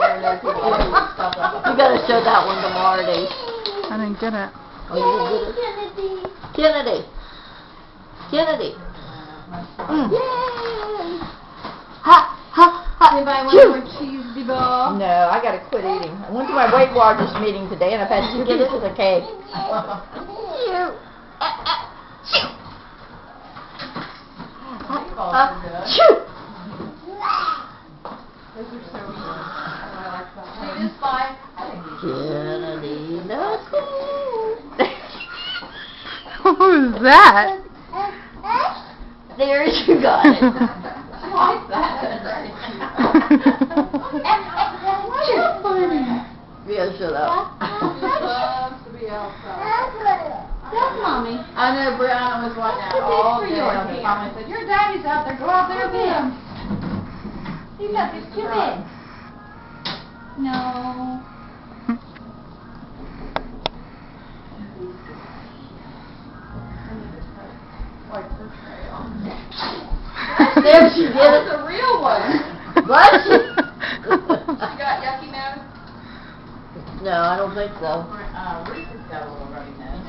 You gotta show that one to Marty. I didn't get it. Oh, you didn't get it? Kennedy. Kennedy. Yay! Ha! Ha! Ha! Anybody want more cheesy ball? No, I gotta quit eating. I went to my Weight Watchers meeting today and I've had 2 pieces of cake. Chew! Chew! Kennedy, no cool. Who's that? There you got it. Like that. Yeah, shut up. Loves to be outside. That's mommy. I know Brianna was watching that all day. Your Mama said, "Your daddy's out there. Go out there with him." He's got these 2 big. No. There she did That's it. a real one. Bless you. She got yucky nose. No, I don't think so. Reese's got a little runny nose.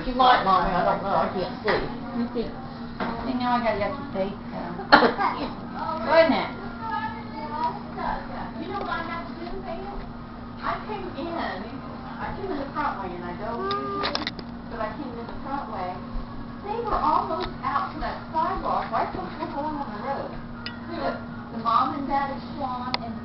She might, Mommy. I don't know. I can't see. You see, now I got yucky feet. Go ahead now. You know what I have to do, Pam? I came in the front way, and I don't usually, but I came in the front way. They were almost out to that sidewalk right before going on the road. The mom and dad is Swan and